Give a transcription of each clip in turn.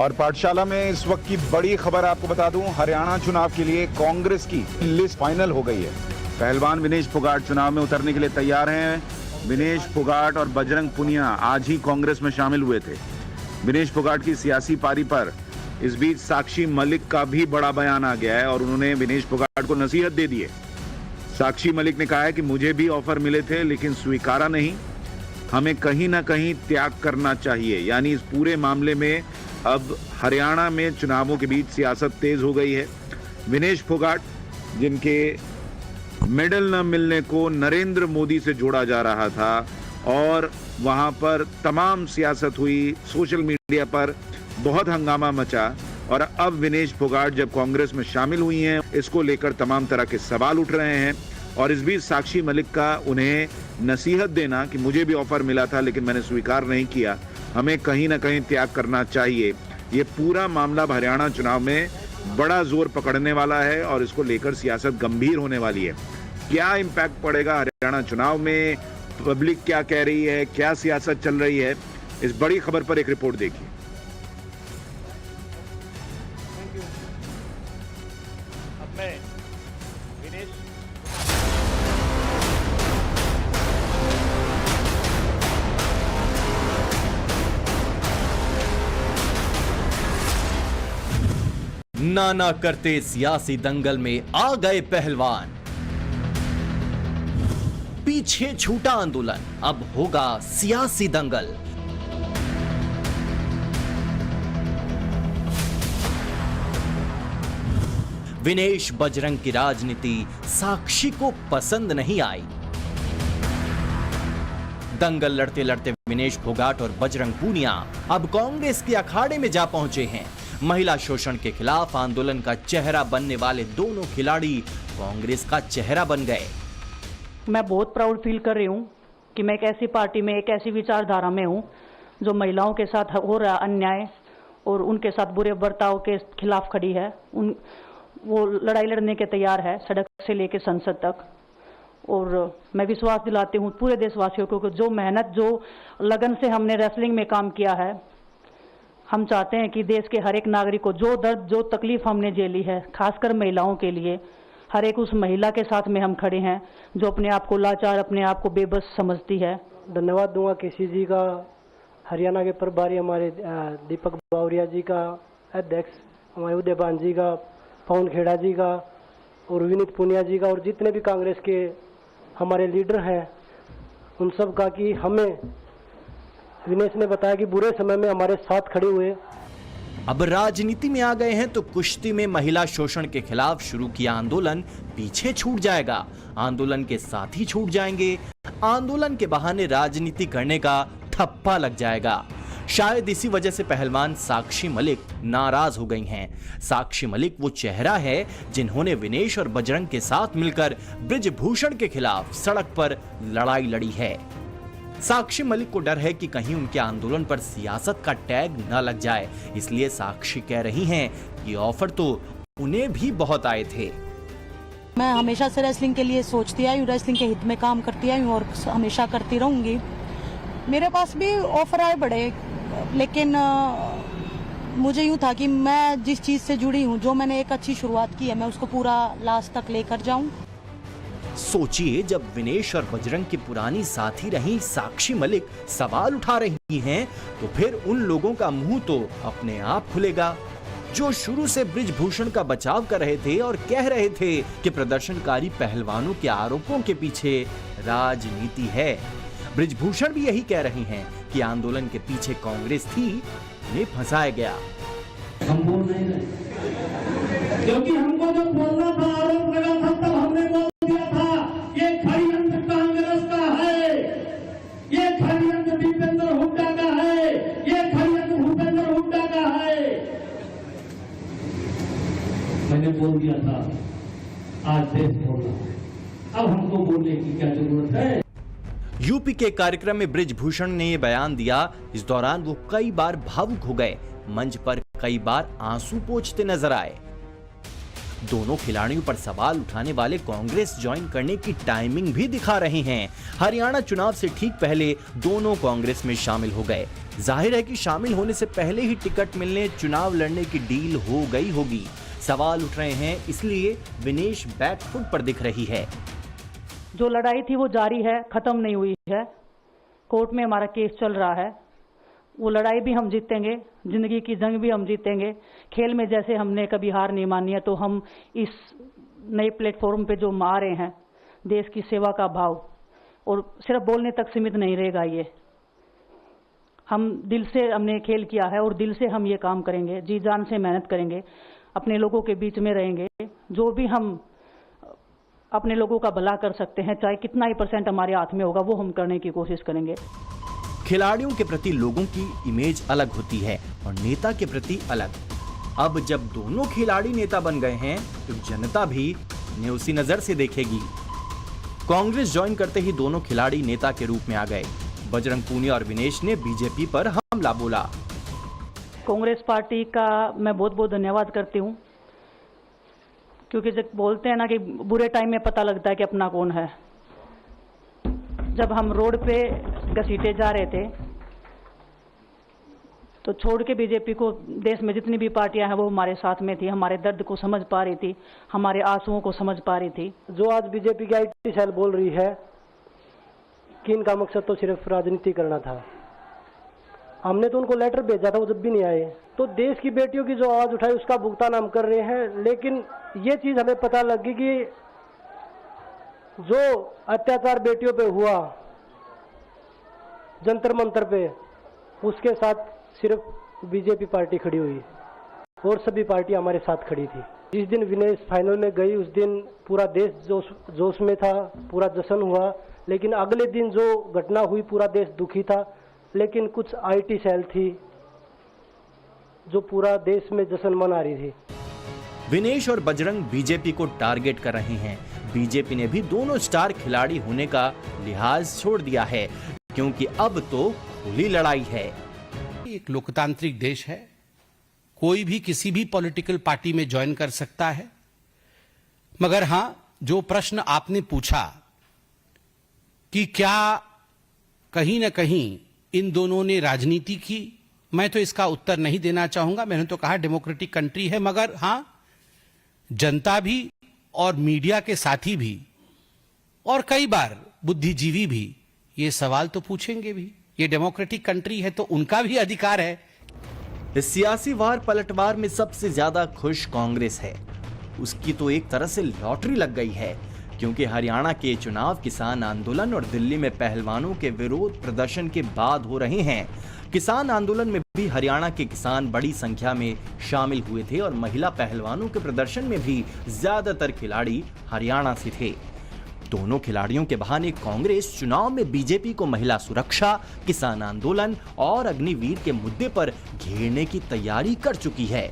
और पाठशाला में इस वक्त की बड़ी खबर आपको बता दूं, हरियाणा चुनाव के लिए कांग्रेस की लिस्ट फाइनल हो गई है। पहलवान विनेश फोगाट चुनाव में उतरने के लिए तैयार हैं। विनेश फोगाट और बजरंग पुनिया आज ही कांग्रेस में शामिल हुए थे। विनेश फोगाट की सियासी पारी पर इस बीच साक्षी मलिक का भी बड़ा बयान आ गया है और उन्होंने विनेश फोगाट को नसीहत दे दी है। साक्षी मलिक ने कहा है कि मुझे भी ऑफर मिले थे लेकिन स्वीकारा नहीं, हमें कहीं ना कहीं त्याग करना चाहिए। यानी इस पूरे मामले में अब हरियाणा में चुनावों के बीच सियासत तेज हो गई है। विनेश फोगाट, जिनके मेडल न मिलने को नरेंद्र मोदी से जोड़ा जा रहा था और वहां पर तमाम सियासत हुई, सोशल मीडिया पर बहुत हंगामा मचा, और अब विनेश फोगाट जब कांग्रेस में शामिल हुई हैं, इसको लेकर तमाम तरह के सवाल उठ रहे हैं। और इस बीच साक्षी मलिक का उन्हें नसीहत देना कि मुझे भी ऑफर मिला था लेकिन मैंने स्वीकार नहीं किया, हमें कहीं ना कहीं त्याग करना चाहिए। ये पूरा मामला हरियाणा चुनाव में बड़ा जोर पकड़ने वाला है और इसको लेकर सियासत गंभीर होने वाली है। क्या इंपैक्ट पड़ेगा हरियाणा चुनाव में, पब्लिक क्या कह रही है, क्या सियासत चल रही है, इस बड़ी खबर पर एक रिपोर्ट देखिए। नाना करते सियासी दंगल में आ गए पहलवान, पीछे छूटा आंदोलन, अब होगा सियासी दंगल। विनेश बजरंग की राजनीति साक्षी को पसंद नहीं आई। दंगल लड़ते लड़ते विनेश फोगाट और बजरंग पूनिया अब कांग्रेस के अखाड़े में जा पहुंचे हैं। महिला शोषण के खिलाफ आंदोलन का चेहरा बनने वाले दोनों खिलाड़ी कांग्रेस का चेहरा बन गए। मैं बहुत प्राउड फील कर रही हूँ कि मैं एक ऐसी पार्टी में, एक ऐसी विचारधारा में हूँ जो महिलाओं के साथ हो रहा अन्याय और उनके साथ बुरे बर्ताव के खिलाफ खड़ी है। वो लड़ाई लड़ने के तैयार है, सड़क से लेकर संसद तक। और मैं विश्वास दिलाती हूँ पूरे देशवासियों को कि जो मेहनत, जो लगन से हमने रेसलिंग में काम किया है, हम चाहते हैं कि देश के हर एक नागरिक को जो दर्द, जो तकलीफ हमने झेली है, खासकर महिलाओं के लिए, हर एक उस महिला के साथ में हम खड़े हैं जो अपने आप को लाचार, अपने आप को बेबस समझती है। धन्यवाद दूंगा केसी जी का, हरियाणा के प्रभारी हमारे दीपक बावरिया जी का, अध्यक्ष हमारे उदयपान जी का, पवन खेड़ा जी का और विनीत पुनिया जी का, और जितने भी कांग्रेस के हमारे लीडर हैं उन सब का, कि हमें विनेश ने बताया कि बुरे समय में हमारे साथ खड़े हुए। अब राजनीति में आ गए हैं तो कुश्ती में महिला शोषण के खिलाफ शुरू किया आंदोलन पीछे छूट जाएगा, आंदोलन के साथ ही छूट जाएंगे। आंदोलन के बहाने राजनीति करने का ठप्पा लग जाएगा। शायद इसी वजह से पहलवान साक्षी मलिक नाराज हो गई हैं। साक्षी मलिक वो चेहरा है जिन्होंने विनेश और बजरंग के साथ मिलकर बृजभूषण के खिलाफ सड़क पर लड़ाई लड़ी है। साक्षी मलिक को डर है कि कहीं उनके आंदोलन पर सियासत का टैग न लग जाए, इसलिए साक्षी कह रही हैं कि ऑफर तो उन्हें भी बहुत आए थे। मैं हमेशा से रेसलिंग के लिए सोचती आई हूँ, रेसलिंग के हित में काम करती आई हूँ और हमेशा करती रहूंगी। मेरे पास भी ऑफर आए बड़े, लेकिन मुझे यूँ था कि मैं जिस चीज से जुड़ी हूँ, जो मैंने एक अच्छी शुरुआत की है, मैं उसको पूरा लास्ट तक लेकर जाऊं। सोचिए, जब विनेश और बजरंग की पुरानी साथी रही साक्षी मलिक सवाल उठा रही हैं, तो फिर उन लोगों का मुंह तो अपने आप खुलेगा जो शुरू से बृजभूषण का बचाव कर रहे थे और कह रहे थे कि प्रदर्शनकारी पहलवानों के आरोपों के पीछे राजनीति है। बृजभूषण भी यही कह रही हैं कि आंदोलन के पीछे कांग्रेस थी, उन्हें फंसाया गया। हम बोल नहीं रहे, क्योंकि हमको जो बोलना था, आरोप लगा था, तब हमने बोल दिया था ये षड्यंत्र कांग्रेस का है, ये षड्यंत्र दीपेंद्र हुड्डा का है, ये षड्यंत्र भूपेंद्र हुड्डा का है। मैंने बोल दिया था, आज देश बोल रहा है, अब हमको बोलने की क्या जरूरत है। यूपी के कार्यक्रम में बृजभूषण ने ये बयान दिया। इस दौरान वो कई बार भावुक हो गए, मंच पर कई बार आंसू पोंछते नजर आए। दोनों खिलाड़ियों पर सवाल उठाने वाले कांग्रेस ज्वाइन करने की टाइमिंग भी दिखा रहे हैं। हरियाणा चुनाव से ठीक पहले दोनों कांग्रेस में शामिल हो गए। जाहिर है कि शामिल होने से पहले ही टिकट मिलने, चुनाव लड़ने की डील हो गई होगी। सवाल उठ रहे हैं, इसलिए विनेश बैकफुट पर दिख रही है। जो लड़ाई थी वो जारी है, खत्म नहीं हुई है। कोर्ट में हमारा केस चल रहा है। वो लड़ाई भी हम जीतेंगे, जिंदगी की जंग भी हम जीतेंगे। खेल में जैसे हमने कभी हार नहीं मानी है, तो हम इस नए प्लेटफॉर्म पे जो आ रहे हैं, देश की सेवा का भाव, और सिर्फ बोलने तक सीमित नहीं रहेगा। ये हम दिल से हमने खेल किया है और दिल से हम ये काम करेंगे, जी जान से मेहनत करेंगे, अपने लोगों के बीच में रहेंगे। जो भी हम अपने लोगों का भला कर सकते हैं, चाहे कितना ही % हमारे हाथ में होगा, वो हम करने की कोशिश करेंगे। खिलाड़ियों के प्रति लोगों की इमेज अलग होती है और नेता के प्रति अलग। अब जब दोनों खिलाड़ी नेता बन गए हैं तो जनता भी उन्हें उसी नजर से देखेगी। कांग्रेस ज्वाइन करते ही दोनों खिलाड़ी नेता के रूप में आ गए। बजरंग पूनिया और विनेश ने बीजेपी पर हमला बोला। कांग्रेस पार्टी का मैं बहुत बहुत धन्यवाद करती हूँ, क्योंकि जब बोलते हैं ना कि बुरे टाइम में पता लगता है कि अपना कौन है। जब हम रोड पे घसीटे जा रहे थे तो छोड़ के बीजेपी को, देश में जितनी भी पार्टियां हैं वो हमारे साथ में थी, हमारे दर्द को समझ पा रही थी, हमारे आंसुओं को समझ पा रही थी। जो आज बीजेपी की IT सेल बोल रही है कि इनका मकसद तो सिर्फ राजनीति करना था, हमने तो उनको लेटर भेजा था, वो जब भी नहीं आए। तो देश की बेटियों की जो आवाज उठाई उसका भुगतान हम कर रहे हैं। लेकिन ये चीज हमें पता लगी कि जो अत्याचार बेटियों पे हुआ जंतर मंतर पे, उसके साथ सिर्फ बीजेपी पार्टी खड़ी हुई और सभी पार्टी हमारे साथ खड़ी थी। जिस दिन विनेश फाइनल में गई उस दिन पूरा देश जोश में था, पूरा जश्न हुआ। लेकिन अगले दिन जो घटना हुई पूरा देश दुखी था। लेकिन कुछ IT सेल थी जो पूरा देश में जश्न मना रही थी। विनेश और बजरंग बीजेपी को टारगेट कर रहे हैं। बीजेपी ने भी दोनों स्टार खिलाड़ी होने का लिहाज छोड़ दिया है, क्योंकि अब तो खुली लड़ाई है। एक लोकतांत्रिक देश है, कोई भी किसी भी पॉलिटिकल पार्टी में ज्वाइन कर सकता है। मगर हां, जो प्रश्न आपने पूछा कि क्या कहीं ना कहीं इन दोनों ने राजनीति की, मैं तो इसका उत्तर नहीं देना चाहूंगा। मैंने तो कहा डेमोक्रेटिक कंट्री है, मगर हां, जनता भी और मीडिया के साथी भी और कई बार बुद्धिजीवी भी ये सवाल तो पूछेंगे भी। ये डेमोक्रेटिक कंट्री है तो उनका भी अधिकार है। इस सियासी वार पलटवार में सबसे ज्यादा खुश कांग्रेस है। उसकी तो एक तरह से लॉटरी लग गई है, क्योंकि हरियाणा के चुनाव किसान आंदोलन और दिल्ली में पहलवानों के विरोध प्रदर्शन के बाद हो रहे हैं। किसान आंदोलन में भी हरियाणा के किसान बड़ी संख्या में शामिल हुए थे और महिला पहलवानों के प्रदर्शन में भी ज्यादातर खिलाड़ी हरियाणा से थे। दोनों खिलाड़ियों के बहाने कांग्रेस चुनाव में बीजेपी को महिला सुरक्षा, किसान आंदोलन और अग्निवीर के मुद्दे पर घेरने की तैयारी कर चुकी है।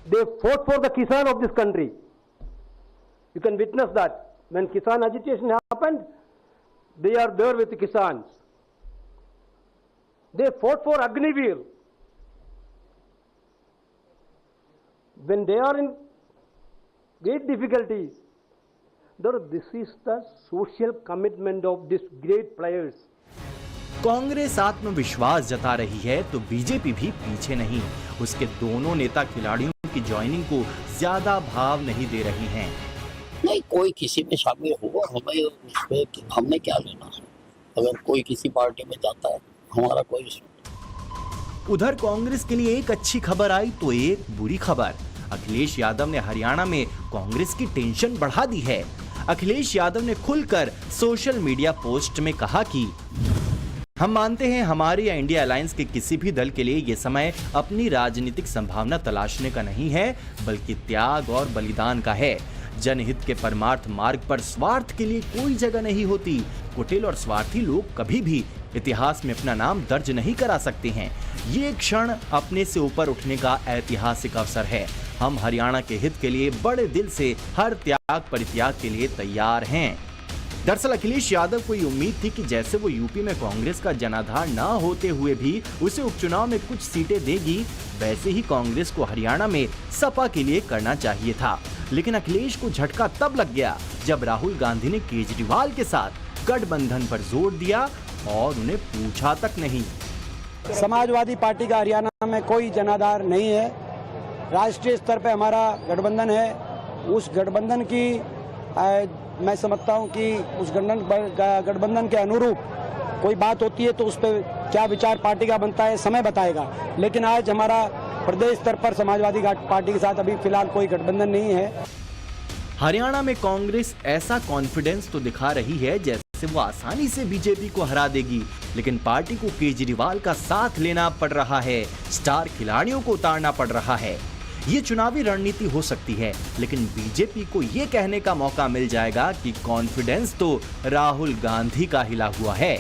They fought for the Kisan of this country. You can witness that. When Kisan agitation happened, they are there with the Kisans. They fought for Agniveer. When they are in great difficulties, this is the social commitment of these great players. Congress आत्मविश्वास जता रही है तो BJP भी पीछे नहीं। उसके दोनों नेता खिलाड़ियों की ज्वाइनिंग को ज्यादा भाव नहीं दे रहे हैं। नहीं, कोई किसी में शामिल हो, हमें उसमें हमने क्या लेना है। अगर कोई किसी पार्टी में जाता है, हमारा कोई नहीं। उधर कांग्रेस के लिए एक अच्छी खबर आई तो एक बुरी खबर। अखिलेश यादव ने हरियाणा में कांग्रेस की टेंशन बढ़ा दी है। अखिलेश यादव ने खुलकर सोशल मीडिया पोस्ट में कहा कि हम मानते हैं हमारे या इंडिया अलायंस के किसी भी दल के लिए ये समय अपनी राजनीतिक संभावना तलाशने का नहीं है, बल्कि त्याग और बलिदान का है। जनहित के परमार्थ मार्ग पर स्वार्थ के लिए कोई जगह नहीं होती। कुटिल और स्वार्थी लोग कभी भी इतिहास में अपना नाम दर्ज नहीं करा सकते हैं। ये क्षण अपने से ऊपर उठने का ऐतिहासिक अवसर है। हम हरियाणा के हित के लिए बड़े दिल से हर त्याग परित्याग के लिए तैयार हैं। दरअसल अखिलेश यादव को ये उम्मीद थी कि जैसे वो यूपी में कांग्रेस का जनाधार न होते हुए भी उसे उपचुनाव में कुछ सीटें देगी, वैसे ही कांग्रेस को हरियाणा में सपा के लिए करना चाहिए था। लेकिन अखिलेश को झटका तब लग गया जब राहुल गांधी ने केजरीवाल के साथ गठबंधन पर जोर दिया और उन्हें पूछा तक नहीं। समाजवादी पार्टी का हरियाणा में कोई जनाधार नहीं है। राष्ट्रीय स्तर पे हमारा गठबंधन है। उस गठबंधन की मैं समझता हूं कि उस गठबंधन के अनुरूप कोई बात होती है तो उस पर क्या विचार पार्टी का बनता है समय बताएगा। लेकिन आज हमारा प्रदेश स्तर पर समाजवादी पार्टी के साथ अभी फिलहाल कोई गठबंधन नहीं है। हरियाणा में कांग्रेस ऐसा कॉन्फिडेंस तो दिखा रही है जैसे वो आसानी से बीजेपी को हरा देगी, लेकिन पार्टी को केजरीवाल का साथ लेना पड़ रहा है, स्टार खिलाड़ियों को उतारना पड़ रहा है। ये चुनावी रणनीति हो सकती है, लेकिन बीजेपी को ये कहने का मौका मिल जाएगा कि कॉन्फिडेंस तो राहुल गांधी का हिला हुआ है।